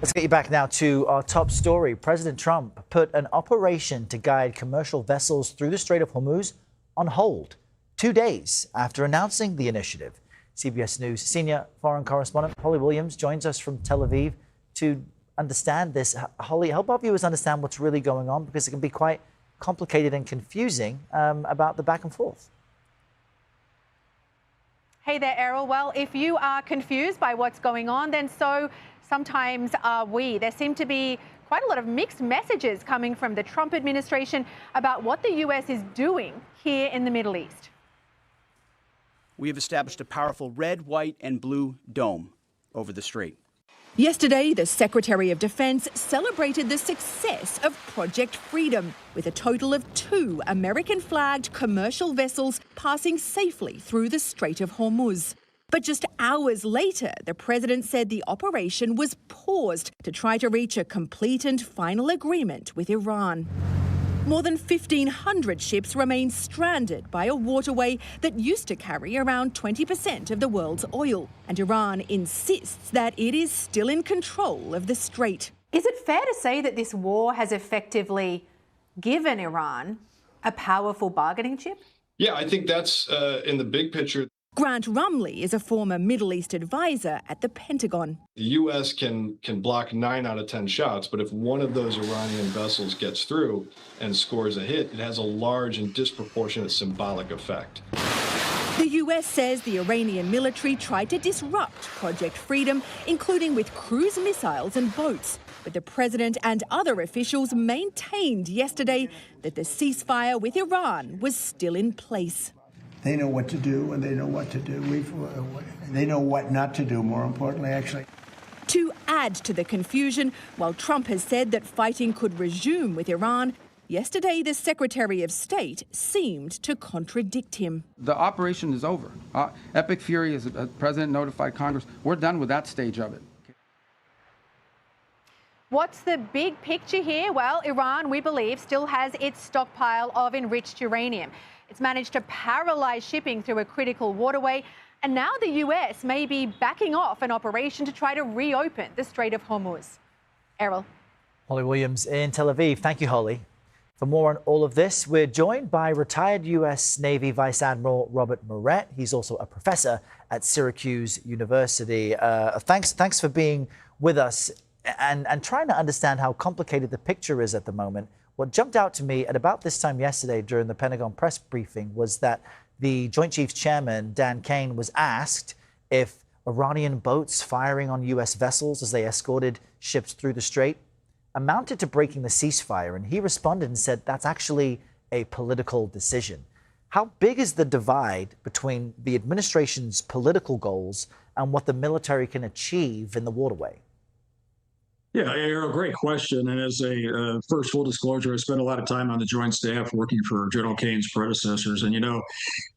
Let's get you back now to our top story. President Trump put an operation to guide commercial vessels through the Strait of Hormuz on hold 2 days after announcing the initiative. CBS News senior foreign correspondent Holly Williams joins us from Tel Aviv to understand this. Holly, help our viewers understand what's really going on, because it can be quite complicated and confusing about the back and forth. Hey there, Errol. Well, if you are confused by what's going on, then so sometimes are we. There seem to be quite a lot of mixed messages coming from the Trump administration about what the U.S. is doing here in the Middle East. We have established a powerful red, white, and blue dome over the strait. Yesterday, the Secretary of Defense celebrated the success of Project Freedom, with a total of 2 American-flagged commercial vessels passing safely through the Strait of Hormuz. But just hours later, the president said the operation was paused to try to reach a complete and final agreement with Iran. More than 1,500 ships remain stranded by a waterway that used to carry around 20% of the world's oil. And Iran insists that it is still in control of the strait. Is it fair to say that this war has effectively given Iran a powerful bargaining chip? Yeah, I think that's in the big picture. Grant Rumley is a former Middle East advisor at the Pentagon. The U.S. can block 9 out of 10 shots, but if one of those Iranian vessels gets through and scores a hit, it has a large and disproportionate symbolic effect. The U.S. says the Iranian military tried to disrupt Project Freedom, including with cruise missiles and boats. But the president and other officials maintained yesterday that the ceasefire with Iran was still in place. They know what to do, and they know what to do. They know what not to do, more importantly, actually. To add to the confusion, while Trump has said that fighting could resume with Iran, yesterday the Secretary of State seemed to contradict him. The operation is over. Epic Fury, as the president notified Congress, we're done with that stage of it. What's the big picture here? Well, Iran, we believe, still has its stockpile of enriched uranium. It's managed to paralyze shipping through a critical waterway, and now the U.S. may be backing off an operation to try to reopen the Strait of Hormuz. Errol. Holly Williams in Tel Aviv. Thank you, Holly. For more on all of this, we're joined by retired U.S. Navy Vice Admiral Robert Murrett. He's also a professor at Syracuse University. Thanks for being with us and trying to understand how complicated the picture is at the moment. What jumped out to me at about this time yesterday during the Pentagon press briefing was that the Joint Chiefs Chairman, Dan Kane, was asked if Iranian boats firing on U.S. vessels as they escorted ships through the strait amounted to breaking the ceasefire. And he responded and said that's actually a political decision. How big is the divide between the administration's political goals and what the military can achieve in the waterway? Yeah, Errol, great question. And as a first full disclosure, I spent a lot of time on the Joint Staff working for General Kane's predecessors. And,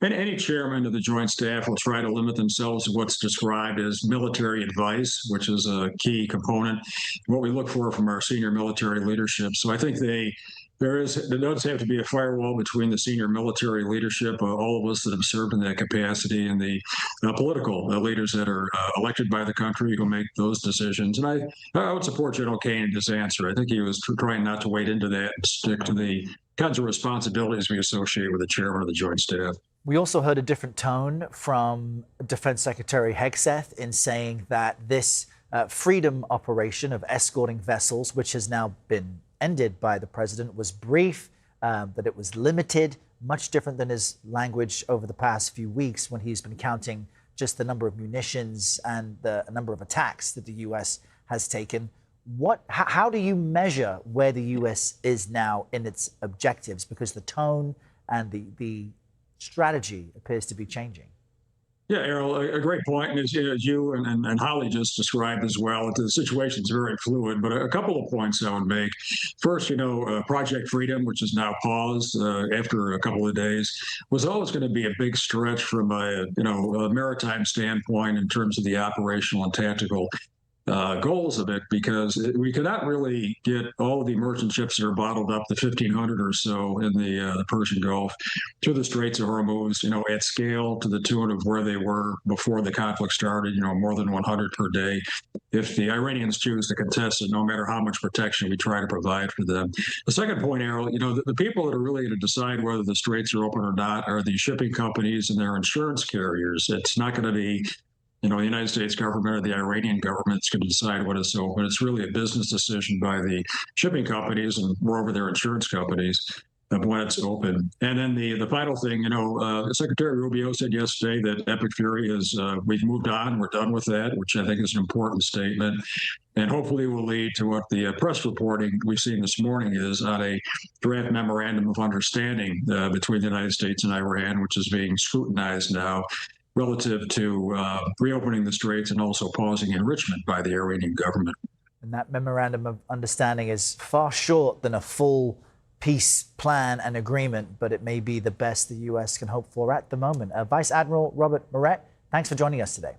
any chairman of the Joint Staff will try to limit themselves to what's described as military advice, which is a key component, what we look for from our senior military leadership. So I think there does have to be a firewall between the senior military leadership, all of us that have served in that capacity, and the political leaders that are elected by the country who make those decisions. And I would support General Kane in his answer. I think he was trying not to wade into that and stick to the kinds of responsibilities we associate with the chairman of the Joint Staff. We also heard a different tone from Defense Secretary Hegseth in saying that this freedom operation of escorting vessels, which has now been ended by the president, was brief, that it was limited, much different than his language over the past few weeks when he's been counting just the number of munitions and the number of attacks that the U.S. has taken. How do you measure where the U.S. is now in its objectives? Because the tone and the strategy appears to be changing. Yeah, Errol, a great point. And as you and Holly just described as well, the situation's very fluid. But a couple of points I would make. First, Project Freedom, which is now paused after a couple of days, was always going to be a big stretch from a maritime standpoint in terms of the operational and tactical goals of it, because we could not really get all of the merchant ships that are bottled up, the 1,500 or so in the Persian Gulf, through the Straits of Hormuz, at scale to the tune of where they were before the conflict started, more than 100 per day. If the Iranians choose to contest it, no matter how much protection we try to provide for them. The second point, Errol, the people that are really going to decide whether the straits are open or not are the shipping companies and their insurance carriers. It's not going to be the United States government or the Iranian government is going to decide what is open. It's really a business decision by the shipping companies and moreover their insurance companies of when it's open. And then the final thing, Secretary Rubio said yesterday that Epic Fury we've moved on, we're done with that, which I think is an important statement. And hopefully will lead to what the press reporting we've seen this morning is on a draft memorandum of understanding between the United States and Iran, which is being scrutinized now, relative to reopening the straits and also pausing enrichment by the Iranian government. And that memorandum of understanding is far short than a full peace plan and agreement, but it may be the best the U.S. can hope for at the moment. Vice Admiral Robert Murrett, thanks for joining us today.